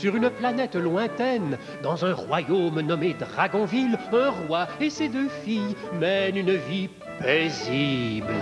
Sur une planète lointaine, dans un royaume nommé Dragonville, un roi et ses 2 filles mènent une vie paisible.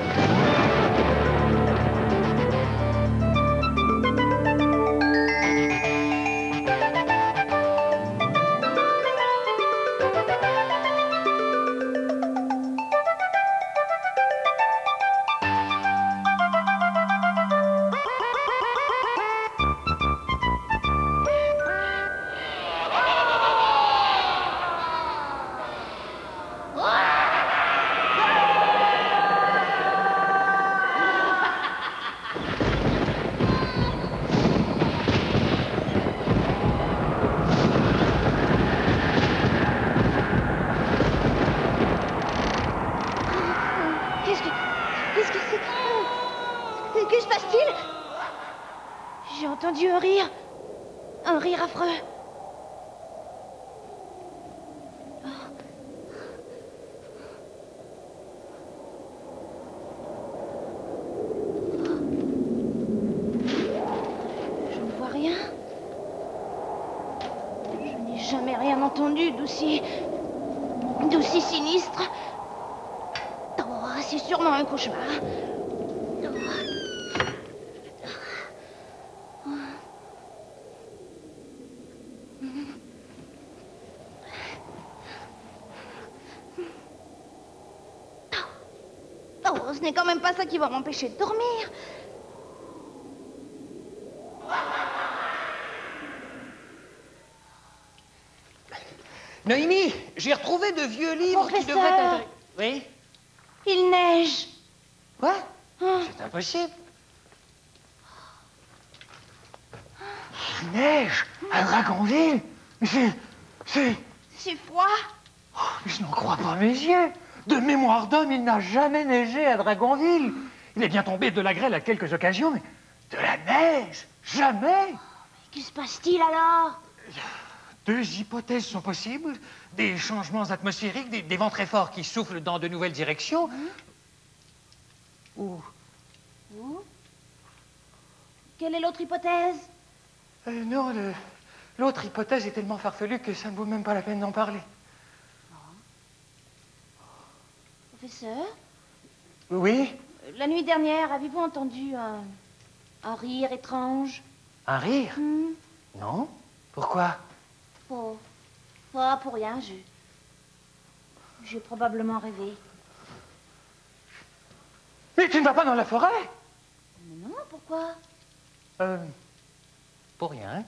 Que se passe-t-il? J'ai entendu un rire. Un rire affreux. Je ne vois rien. Je n'ai jamais rien entendu d'aussi sinistre. Oh, c'est sûrement un cauchemar. Oh, ce n'est quand même pas ça qui va m'empêcher de dormir. Noémie, j'ai retrouvé de vieux livres qui devraient t'intéresser. Oui? Il neige. Quoi? Oh. C'est impossible. Il neige à Dragonville. C'est froid. Oh, je n'en crois pas mes yeux. De mémoire d'homme, il n'a jamais neigé à Dragonville. Il est bien tombé de la grêle à quelques occasions, mais de la neige, jamais. Mais que se passe-t-il alors? 2 hypothèses sont possibles. Des changements atmosphériques, des vents très forts qui soufflent dans de nouvelles directions. Ou... Quelle est l'autre hypothèse? Non, l'autre hypothèse est tellement farfelue que ça ne vaut même pas la peine d'en parler. Professeur? Oui? La nuit dernière, avez-vous entendu un rire étrange? Un rire? Non? Pourquoi? Oh, pour rien, j'ai probablement rêvé. Mais tu ne vas pas dans la forêt? Mais non, pourquoi? Pour rien.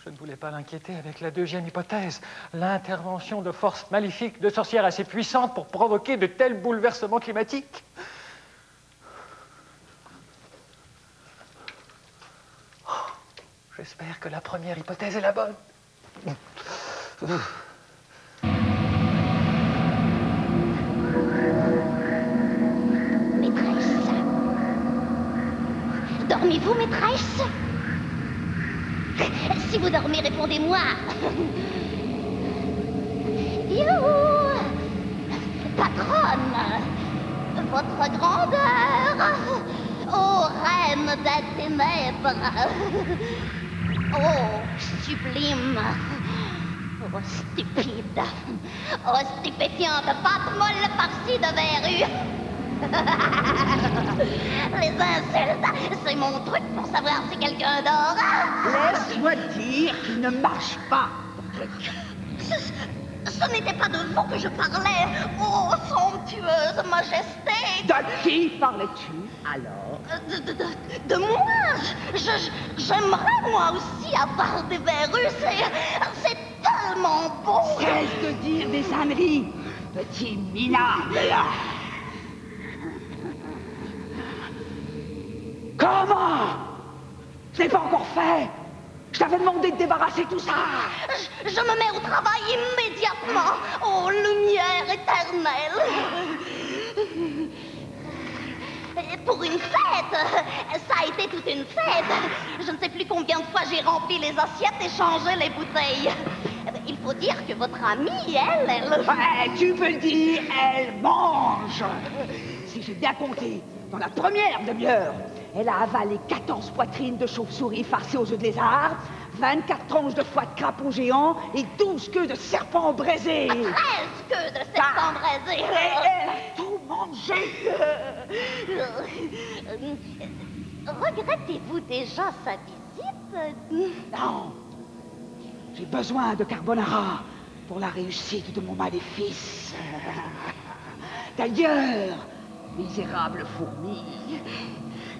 Je ne voulais pas l'inquiéter avec la 2e hypothèse, l'intervention de forces maléfiques, de sorcières assez puissantes pour provoquer de tels bouleversements climatiques. J'espère que la première hypothèse est la bonne. Maîtresse. Dormez-vous, maîtresse? Si vous dormez, répondez-moi. Youhou! Patronne, votre grandeur, ô reine des ténèbres, ô sublime, ô stupide, ô stupéfiante patte molle farcie de verrues. Les insultes, c'est mon truc pour savoir si quelqu'un dort. Laisse-moi dire qu'il ne marche pas, ton truc. Ce n'était pas de vous que je parlais, ô somptueuse majesté. De qui parlais-tu, alors? De moi. J'aimerais moi aussi avoir des verrues, c'est tellement beau. Cesse de dire des âneries, petit minable. Comment? Ce n'est pas encore fait. Je t'avais demandé de débarrasser tout ça. Je me mets au travail immédiatement. Oh, lumière éternelle. Pour une fête. Ça a été toute une fête. Je ne sais plus combien de fois j'ai rempli les assiettes et changé les bouteilles. Il faut dire que votre amie, elle... Ouais, tu peux le dire, elle mange. Si si j'ai bien compté, dans la première demi-heure, elle a avalé 14 poitrines de chauve-souris farcées aux œufs de lézard, 24 tranches de foie de crapaud géant et 12 queues de serpent braisé. 13 queues de serpent braisé. Et elle a tout mangé. Regrettez-vous déjà sa visite? Non. J'ai besoin de carbonara pour la réussite de mon maléfice. D'ailleurs, misérable fourmi,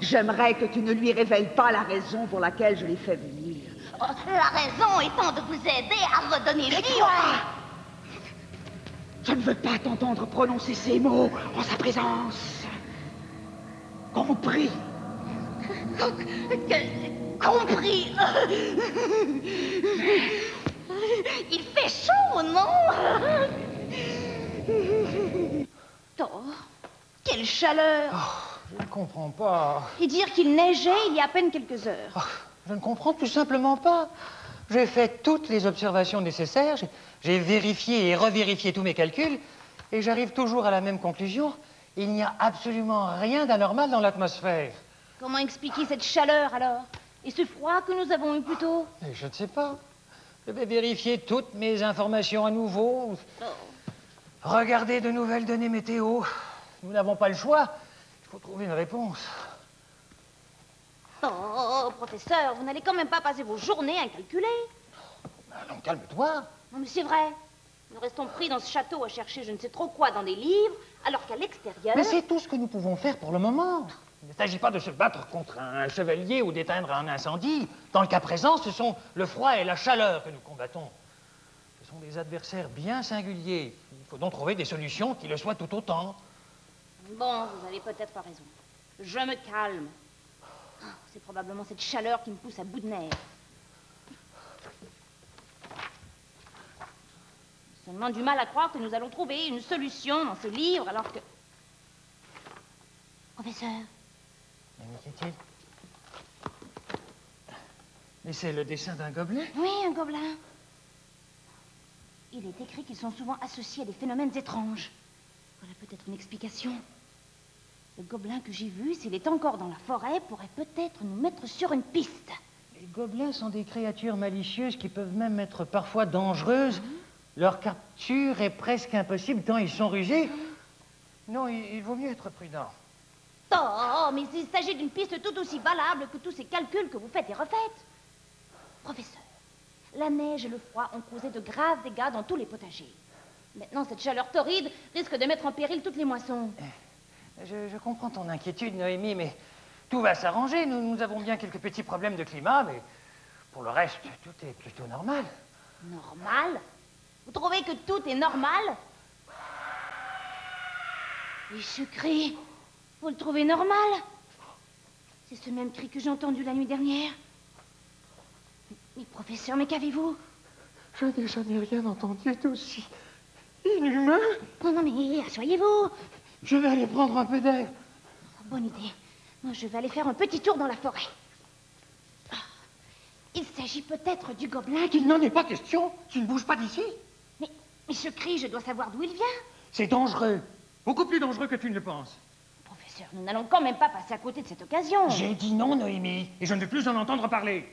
j'aimerais que tu ne lui révèles pas la raison pour laquelle je l'ai fait venir. Oh, la raison étant de vous aider à redonner vie. Tais-toi! Je ne veux pas t'entendre prononcer ces mots en sa présence. Compris? Compris. Il fait chaud, non? Oh, quelle chaleur! Je ne comprends pas. Et dire qu'il neigeait il y a à peine quelques heures. Oh, je ne comprends tout simplement pas. J'ai fait toutes les observations nécessaires, j'ai vérifié et revérifié tous mes calculs, et j'arrive toujours à la même conclusion. Il n'y a absolument rien d'anormal dans l'atmosphère. Comment expliquer cette chaleur alors? Et ce froid que nous avons eu plus tôt? Et je ne sais pas. Je vais vérifier toutes mes informations à nouveau. Regarder de nouvelles données météo. Nous n'avons pas le choix. Il faut trouver une réponse. Oh, professeur, vous n'allez quand même pas passer vos journées à calculer. Allons, calme-toi. Non, mais c'est vrai. Nous restons pris dans ce château à chercher je ne sais trop quoi dans des livres, alors qu'à l'extérieur... Mais c'est tout ce que nous pouvons faire pour le moment. Il ne s'agit pas de se battre contre un chevalier ou d'éteindre un incendie. Dans le cas présent, ce sont le froid et la chaleur que nous combattons. Ce sont des adversaires bien singuliers. Il faut donc trouver des solutions qui le soient tout autant. Bon, vous avez peut-être raison. Je me calme. Oh, c'est probablement cette chaleur qui me pousse à bout de nerfs. J'ai seulement du mal à croire que nous allons trouver une solution dans ce livre alors que... Professeur. Qu'est-il? Mais c'est le dessin d'un gobelet? Oui, un gobelin. Il est écrit qu'ils sont souvent associés à des phénomènes étranges. Voilà peut-être une explication. Le gobelin que j'ai vu, s'il est encore dans la forêt, pourrait peut-être nous mettre sur une piste. Les gobelins sont des créatures malicieuses qui peuvent même être parfois dangereuses. Leur capture est presque impossible tant ils sont rusés. Non, il vaut mieux être prudent. Oh, mais il s'agit d'une piste tout aussi valable que tous ces calculs que vous faites et refaites. Professeur, la neige et le froid ont causé de graves dégâts dans tous les potagers. Maintenant, cette chaleur torride risque de mettre en péril toutes les moissons. Je comprends ton inquiétude, Noémie, mais tout va s'arranger. Nous avons bien quelques petits problèmes de climat, mais pour le reste, tout est plutôt normal. Normal? Vous trouvez que tout est normal? Et ce cri, vous le trouvez normal? C'est ce même cri que j'ai entendu la nuit dernière. Mais professeur, mais qu'avez-vous? Je n'ai jamais rien entendu d'aussi inhumain. Non, non, mais asseyez-vous. Je vais aller prendre un peu d'air. Bonne idée. Moi, je vais aller faire un petit tour dans la forêt. Ah, il s'agit peut-être du gobelin qui... Il n'en est pas question. Tu ne bouges pas d'ici. Mais ce cri, je dois savoir d'où il vient. C'est dangereux. Beaucoup plus dangereux que tu ne le penses. Professeur, nous n'allons quand même pas passer à côté de cette occasion. J'ai dit non, Noémie, et je ne veux plus en entendre parler.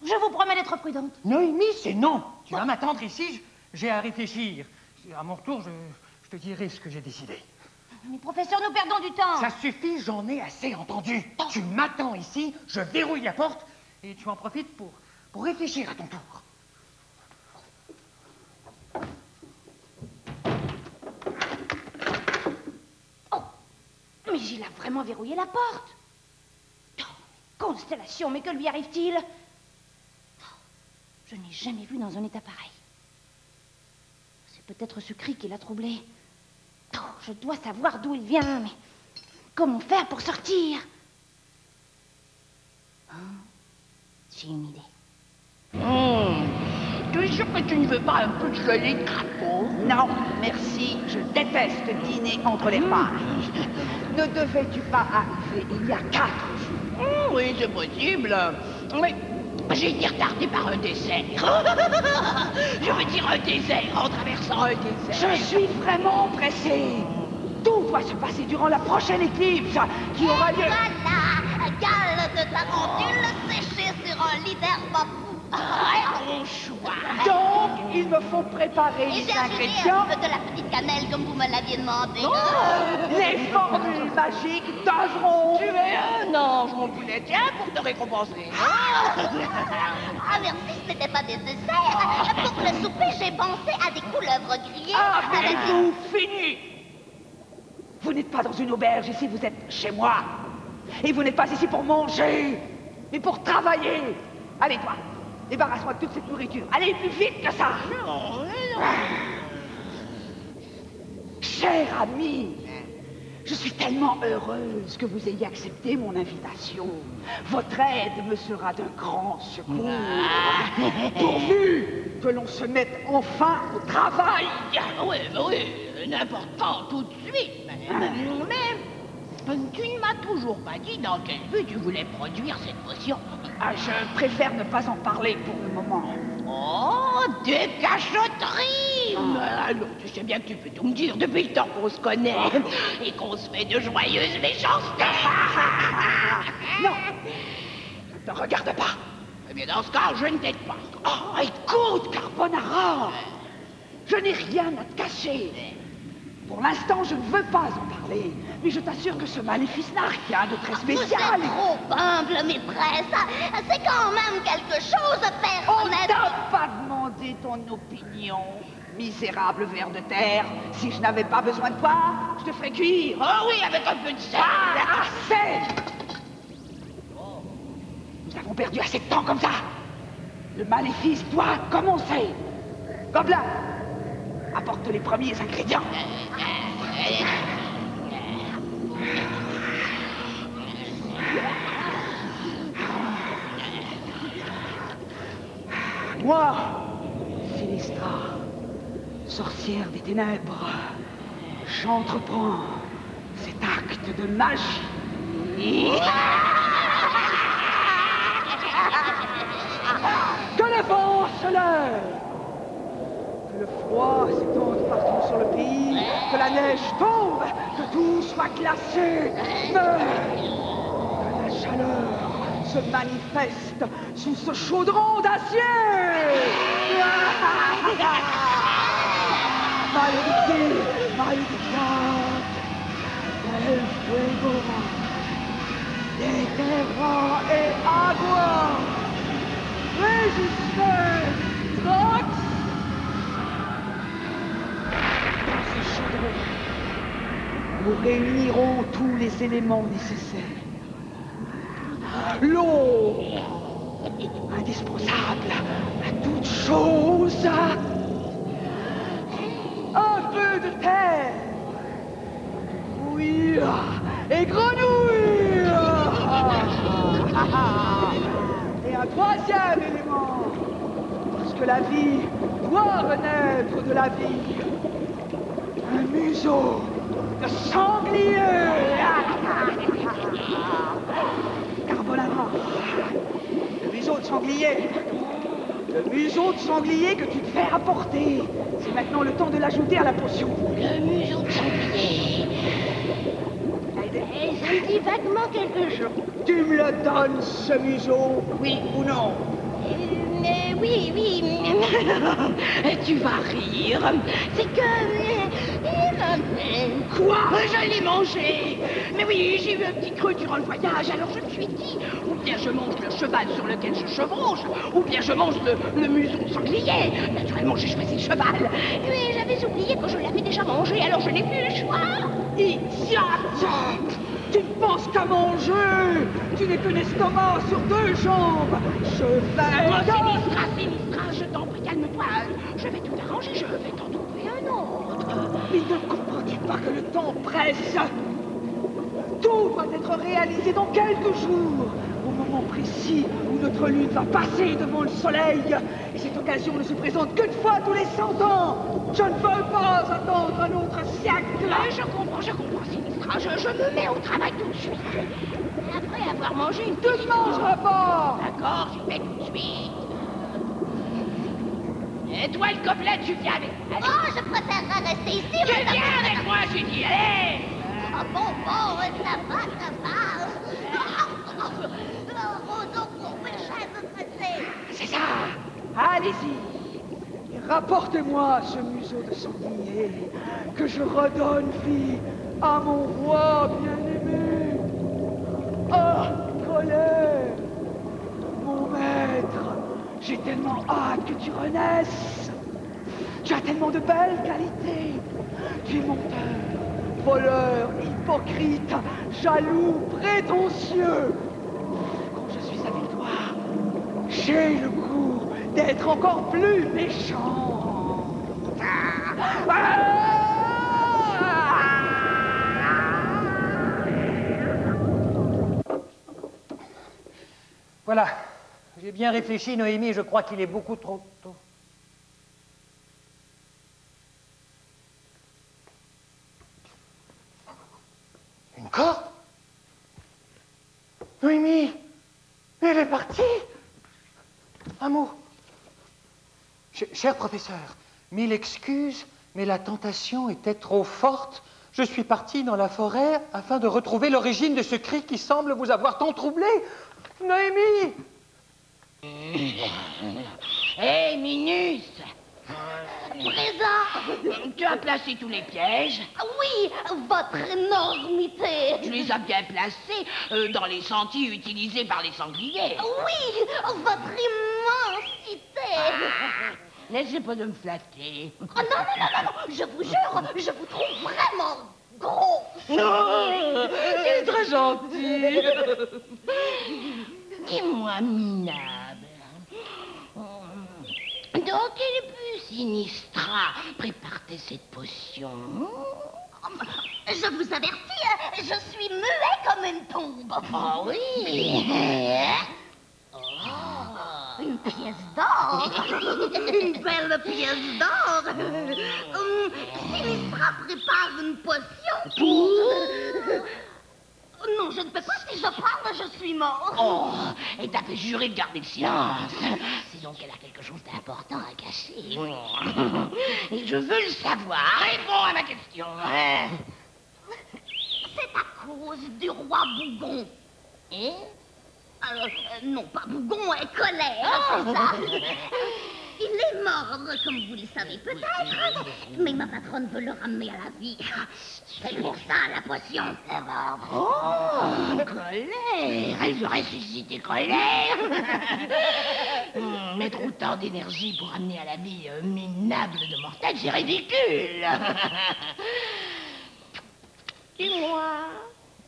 Je vous promets d'être prudente. Noémie, c'est non. Tu vas m'attendre ici, j'ai à réfléchir. À mon retour, je te dirai ce que j'ai décidé. Mais professeur, nous perdons du temps. Ça suffit, j'en ai assez entendu. Tu m'attends ici, je verrouille la porte, et tu en profites pour réfléchir à ton tour. Mais il a vraiment verrouillé la porte. Oh, constellation, mais que lui arrive-t-il? Oh, je n'ai jamais vu dans un état pareil. C'est peut-être ce cri qui l'a troublé. Oh, je dois savoir d'où il vient, mais comment faire pour sortir? Oh, j'ai une idée. Tu es sûr que tu ne veux pas un peu de gelée de crapaud? Non, merci. Je déteste dîner entre les pages. Ne devais-tu pas arriver il y a 4 jours? Oui, c'est possible. Mais j'ai été retardé par un désert. Je veux dire un désert en traversant un désert. Je suis vraiment pressé. Tout doit se passer durant la prochaine éclipse qui aura lieu... Voilà, gale de tarentule séchée sur un lit d'herbe à fou. Mon choix. Donc, il me faut préparer Et les j'ai ajouté ingrédients, un peu de la petite cannelle comme vous me l'aviez demandé. les formules magiques devront... Tu es un ange, mon poulet. Tiens, pour te récompenser. Ah merci, ce n'était pas des desserts. Pour le souper, j'ai pensé à des couleuvres grillées. avec Avez-vous fini? Vous n'êtes pas dans une auberge ici, vous êtes chez moi. Et vous n'êtes pas ici pour manger, mais pour travailler. Allez, toi, débarrasse-moi de toute cette nourriture. Allez, plus vite que ça. Non, non. Cher ami, je suis tellement heureuse que vous ayez accepté mon invitation. Votre aide me sera d'un grand secours. Pourvu que l'on se mette enfin au travail. Oui, n'importe quand, tout de suite. Mais tu ne m'as toujours pas dit dans quel but tu voulais produire cette potion. Ah, je préfère ne pas en parler pour le moment. Oh, des cachotteries! Alors, tu sais bien que tu peux tout me dire depuis le temps qu'on se connaît et qu'on se fait de joyeuses méchancetés. Non, ne regarde pas. Eh bien, dans ce cas, je ne t'aide pas. Oh, écoute, Carbonara, je n'ai rien à te cacher. Pour l'instant, je ne veux pas en parler, mais je t'assure que ce maléfice n'a rien de très Vous spécial. êtes trop humble, maîtresse. C'est quand même quelque chose, On personnel. t'a pas demandé ton opinion, misérable ver de terre. Si je n'avais pas besoin de toi, je te ferais cuire. Oh oui, avec un peu de sel. Ah, assez! Nous avons perdu assez de temps comme ça. Le maléfice doit commencer. Gobelin, apporte les premiers ingrédients. Moi, Sinistra, sorcière des ténèbres, j'entreprends cet acte de magie. Que le vent se lève, que le froid s'étende partout sur le pays, que la neige tombe, que tout soit glacé, mais que la chaleur se manifeste sous ce chaudron d'acier. Malédicte, malédicante, el fuego, de tierra et agua, resiste, Drox. Dans ce chaudron, nous réunirons tous les éléments nécessaires. L'eau, indispensable à toute chose. Un peu de terre. Oui, et grenouilles. Et un troisième élément. Parce que la vie doit renaître de la vie. Un museau de sanglier. Carbonara. Le museau de sanglier. Le museau de sanglier que tu te fais apporter. C'est maintenant le temps de l'ajouter à la potion. Le museau de sanglier. Ça me dit vaguement quelque chose. Tu me le donnes, ce museau, oui ou non? Oui. Tu vas rire. C'est que... Quoi? Je l'ai mangé. Mais oui, j'ai eu un petit creux durant le voyage, alors je me suis dit, ou bien je mange le cheval sur lequel je chevauche, ou bien je mange le museau de sanglier. Naturellement, j'ai choisi le cheval. Mais j'avais oublié que je l'avais déjà mangé, alors je n'ai plus le choix. Idiote! Tu ne penses qu'à manger! Tu n'es qu'un estomac sur deux jambes! Je vais... Sinistra, je t'en prie, calme-toi. Je vais tout arranger, je vais t'en trouver un autre. Mais ne comprends-tu pas que le temps presse? Tout doit être réalisé dans quelques jours, au moment précis où notre lune va passer devant le soleil. Et cette occasion ne se présente qu'une fois tous les 100 ans. Je ne veux pas attendre un autre siècle. Je comprends, Sinistra. Je me mets au travail tout de suite. Après avoir mangé une Tu ne mangeras pas. D'accord, j'y vais tout de suite. Et toi, le gobelet, tu viens avec moi. Oh, je préférerais rester ici. Tu viens avec moi, j'ai dit. Allez! bon, ça va. Roseau, pour chaise tressée. C'est ça. Allez-y. Et rapportez-moi ce museau de sanglier, que je redonne vie à mon roi bien-aimé. Ah, colère, mon maître, j'ai tellement hâte que tu renaisses. Tu as tellement de belles qualités. Tu es menteur, voleur, hypocrite, jaloux, prétentieux. Quand je suis avec toi, j'ai le goût d'être encore plus méchant. Voilà. J'ai bien réfléchi, Noémie, je crois qu'il est beaucoup trop tôt. Une corde? Noémie, elle est partie. Un mot. Cher professeur, 1000 excuses, mais la tentation était trop forte. Je suis parti dans la forêt afin de retrouver l'origine de ce cri qui semble vous avoir tant troublé. Noémie! Hé, Minus! Présent. Tu as placé tous les pièges. Oui, votre énormité. Tu les as bien placés dans les sentiers utilisés par les sangliers. Oui, votre immensité. N'essaie pas de me flatter. Oh non, je vous jure, je vous trouve vraiment gros. Non, c'est très gentil. Dis-moi, minable. Dans quel but Sinistra prépare-t-elle cette potion? Je vous avertis, je suis muet comme une tombe. Oh oui. Une pièce d'or. Une belle pièce d'or. Sinistra prépare une potion pour... Non, je ne peux pas. Si je parle, je suis mort. Oh, et t'as fait jurer de garder le silence. C'est donc qu'elle a quelque chose d'important à cacher. Et je veux le savoir. Réponds à ma question. C'est à cause du roi Bougon. Et Non, pas Bougon, colère, c'est ça. Il est mort, comme vous le savez peut-être. Mais ma patronne veut le ramener à la vie. C'est pour ça, la potion. oh, colère. Elle veut ressusciter colère. Mettre autant d'énergie pour amener à la vie minable de mortel, c'est ridicule. Dis-moi,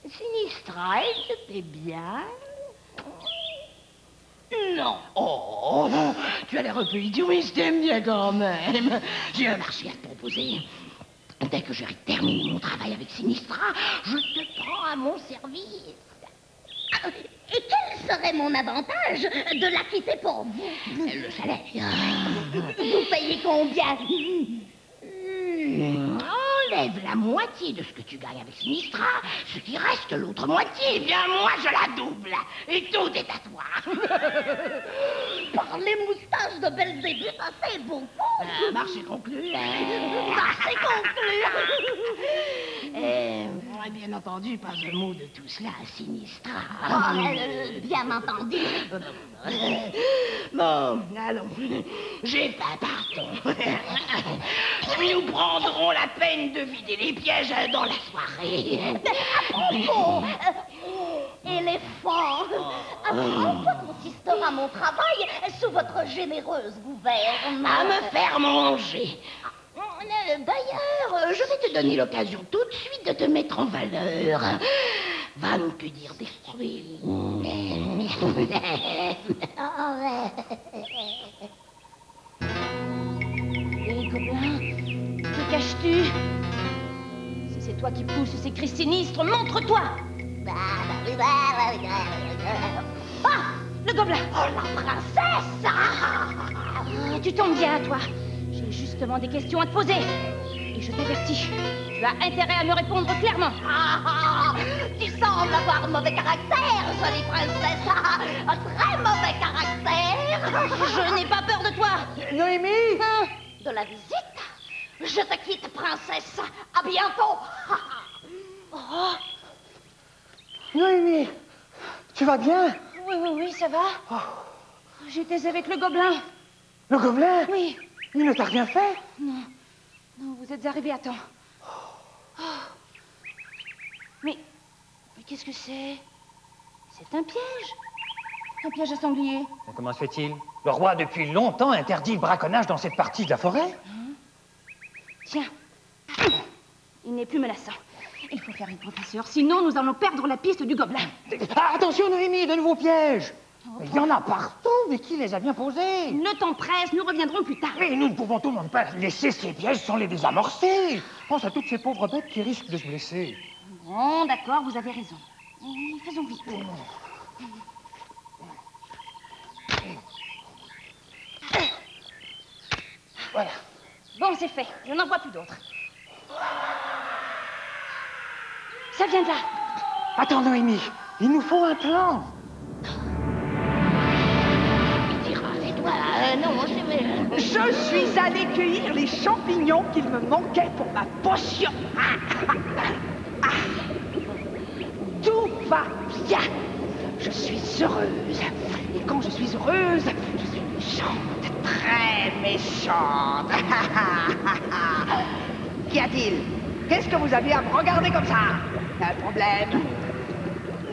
Sinistra, elle te plaît bien? Non. Oh, tu as l'air un peu idiot, mais je t'aime bien quand même. J'ai un marché à te proposer. Dès que j'aurai terminé mon travail avec Sinistra, je te prends à mon service. Et quel serait mon avantage de la quitter pour vous? Le salaire. Vous payez combien? Enlève la moitié de ce que tu gagnes avec Sinistra, ce qui reste l'autre moitié, eh bien moi je la double. Et tout est à toi. Par les moustaches de Belzébuth, ça c'est beaucoup. Marché conclu. Marché conclu. Bien entendu, pas un mot de tout cela à Sinistra. Bien entendu. Bon, allons. J'ai pas pardon. Nous prendrons la peine de vider les pièges dans la soirée. Oh, éléphant. En quoi consistera mon travail sous votre généreuse gouverne? À me faire manger. D'ailleurs, je vais te donner l'occasion tout de suite de te mettre en valeur. Va me cueillir des fruits. Hé, gobelin, que caches-tu? Si c'est toi qui pousses ces cris sinistres, montre-toi! Ah! Le gobelin! Oh, la princesse! Tu tombes bien, toi. J'ai justement des questions à te poser. Et je t'avertis, tu as intérêt à me répondre clairement. Tu sembles avoir mauvais caractère, jolie princesse. Un très mauvais caractère. Je n'ai pas peur de toi. Noémie! De la visite? Je te quitte, princesse. À bientôt. Oh, Noémie, tu vas bien? Oui, ça va. J'étais avec le gobelin. Le gobelin? Oui. Il ne t'a rien fait? Non, vous êtes arrivé à temps. Oh. Mais qu'est-ce que c'est? C'est un piège. Un piège à sanglier. Mais comment se fait-il? Le roi, depuis longtemps, interdit le braconnage dans cette partie de la forêt. Tiens. Il n'est plus menaçant. Il faut faire une professeur, sinon nous allons perdre la piste du gobelin. Ah, attention, Noémie, de nouveaux pièges. Il y en a partout, mais qui les a bien posés? Le temps presse, nous reviendrons plus tard. Mais nous ne pouvons tout de même pas laisser ces pièges sans les désamorcer. Pense à toutes ces pauvres bêtes qui risquent de se blesser. Bon, d'accord, vous avez raison. Faisons vite. Voilà. Bon, c'est fait. Je n'en vois plus d'autres. Ça vient de là. Attends, Noémie, il nous faut un plan. Je suis allée cueillir les champignons qu'il me manquait pour ma potion. Tout va bien. Je suis heureuse. Et quand je suis heureuse, je suis méchante, très méchante. Qu'y a-t-il? Qu'est-ce que vous avez à me regarder comme ça? Un problème?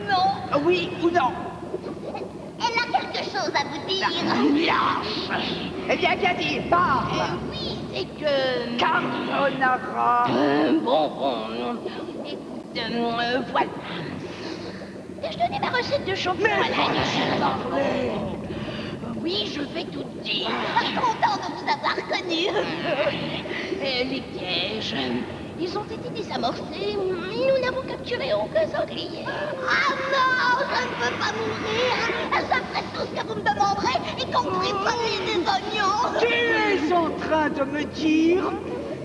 Non, Oui ou non? elle a quelque chose à vous dire. Lâche. Eh bien, qu'y a-t-il? Parle. Oui, c'est que... Carbonara. Bon, écoute, voilà. Je donnais ma recette de champignons à la... Oui, je vais tout dire. Content de vous avoir connu. Les pièges, ils ont été désamorcés. Nous n'avons capturé aucun sanglier. Ah non, je ne veux pas mourir. Je ferai tout ce que vous me demanderez, y compris voler des oignons. Tu es en train de me dire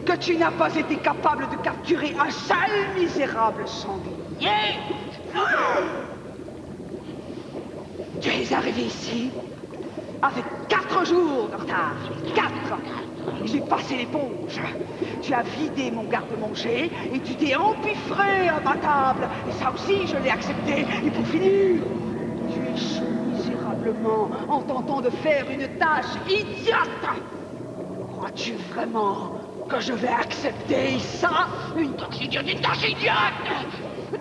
que tu n'as pas été capable de capturer un seul misérable sanglier? Tu es arrivé ici avec 4 jours de retard. 4. J'ai passé l'éponge. Tu as vidé mon garde-manger et tu t'es empiffré à ma table. Et ça aussi, je l'ai accepté. Et pour finir, tu échoues misérablement en tentant de faire une tâche idiote. Crois-tu vraiment que je vais accepter ça? Une tâche idiote, une tâche idiote!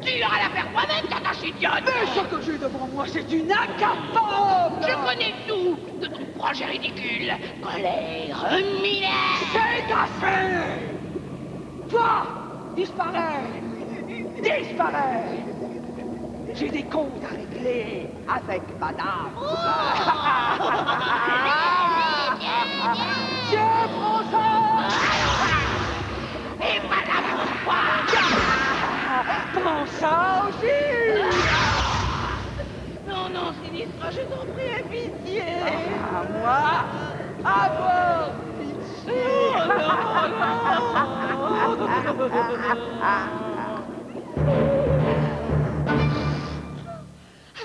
Tu iras la faire toi-même, ta tâche idiote! Mais ce que j'ai devant moi, c'est une incapable! Je connais tout de ton projet ridicule. Colère, minère. C'est assez! Toi, disparais! Disparais! J'ai des comptes à régler avec madame. Tiens, prends ça! Et madame, pourquoi? Prends ça aussi! Non, Sinistra, je t'en prie, aie pitié. À moi! À moi! Pitié!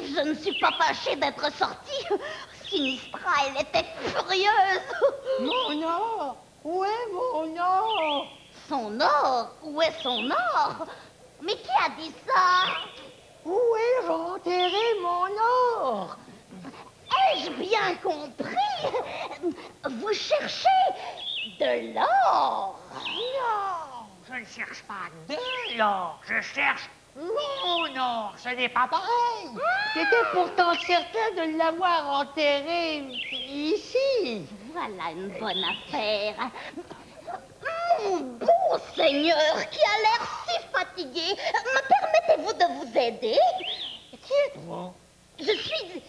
Je ne suis pas fâchée d'être sortie. Sinistra, elle était furieuse. Mon or! Où est mon or? Son or? Où est son or? Mais qui a dit ça? Où ai-je enterré mon or? Ai-je bien compris? Vous cherchez de l'or? Non, je ne cherche pas de l'or, je cherche mon or. Ce n'est pas pareil. J'étais pourtant certain de l'avoir enterré ici. Voilà une bonne affaire. Mon bon seigneur, qui a l'air si fatigué, me permettez-vous de vous aider? Qui êtes-vous? Je suis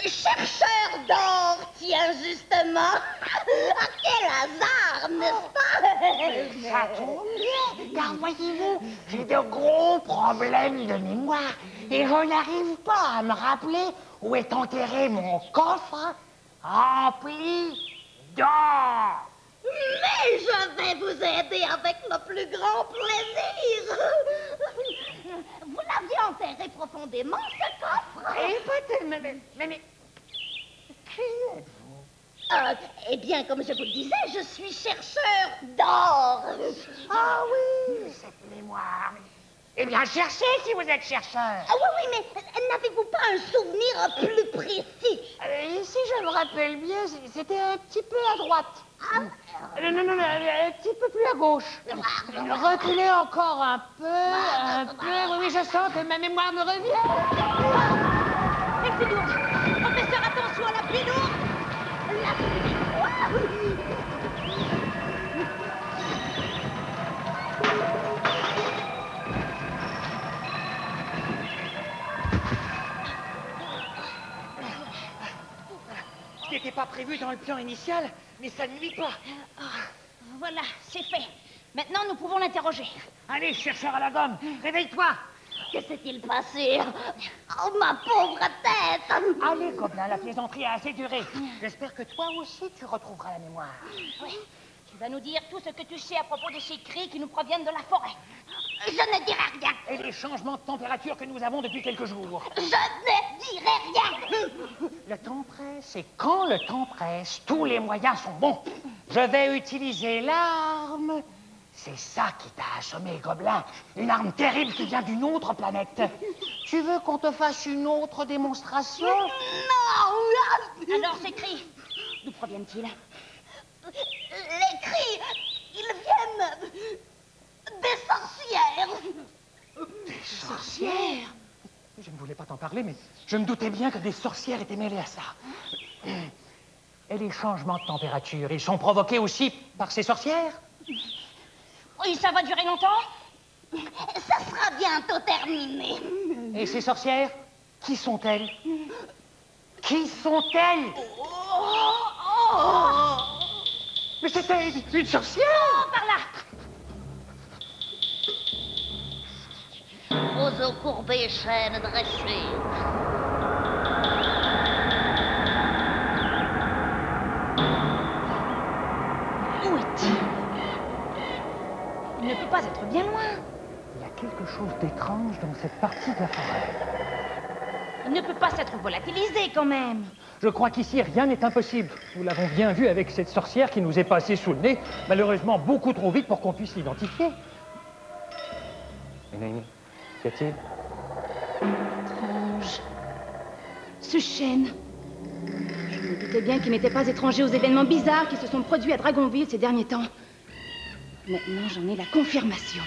chercheur d'or, tiens, justement. Ah, quel hasard, n'est-ce pas? Ça tombe bien, car voyez-vous, j'ai de gros problèmes de mémoire et je n'arrive pas à me rappeler où est enterré mon coffre rempli d'or. Mais je vais vous aider avec le plus grand plaisir. Vous l'aviez enterré profondément, ce coffre? Et peut-être, mais qui êtes-vous? Eh bien, comme je vous le disais, je suis chercheur d'or. Ah oui, cette mémoire. Eh bien, cherchez si vous êtes chercheur. Ah oui, mais n'avez-vous pas un souvenir plus précis? Si je me rappelle bien, c'était un petit peu à droite. Non, un petit peu plus à gauche. Reculez encore un peu. Oui, je sens que ma mémoire me revient. La plus lourde. Professeur, attention à la plus lourde. Ce n'était pas prévu dans le plan initial, mais ça ne nuit pas. Voilà, c'est fait. Maintenant, nous pouvons l'interroger. Allez, chercheur à la gomme, réveille-toi. Que s'est-il passé? Oh, ma pauvre tête! Allez, Gobelin, la plaisanterie a assez duré. J'espère que toi aussi, tu retrouveras la mémoire. Oui. Tu vas nous dire tout ce que tu sais à propos de ces cris qui nous proviennent de la forêt. Je ne dirai rien. Et les changements de température que nous avons depuis quelques jours. Je ne dirai rien. Le temps presse, et quand le temps presse, tous les moyens sont bons. Je vais utiliser l'arme. C'est ça qui t'a assommé, Gobelin. Une arme terrible qui vient d'une autre planète. Tu veux qu'on te fasse une autre démonstration? Non! Alors, ces cris, d'où proviennent-ils? Les cris, ils viennent des sorcières. Des sorcières? Je ne voulais pas t'en parler, mais je me doutais bien que des sorcières étaient mêlées à ça. Et les changements de température, ils sont provoqués aussi par ces sorcières? Oui, ça va durer longtemps? Ça sera bientôt terminé. Et ces sorcières, qui sont-elles? Qui sont-elles? Mais c'était une sorcière! Oh, par là! Roseaux courbés, chaînes dressées. Où est-il? Il ne peut pas être bien loin. Il y a quelque chose d'étrange dans cette partie de la forêt. Il ne peut pas s'être volatilisé quand même. Je crois qu'ici, rien n'est impossible. Nous l'avons bien vu avec cette sorcière qui nous est passée sous le nez, malheureusement beaucoup trop vite pour qu'on puisse l'identifier. Mais qu'y a-t-il? Étrange. Ce chêne. Je me doutais bien qu'il n'était pas étranger aux événements bizarres qui se sont produits à Dragonville ces derniers temps. Maintenant, j'en ai la confirmation.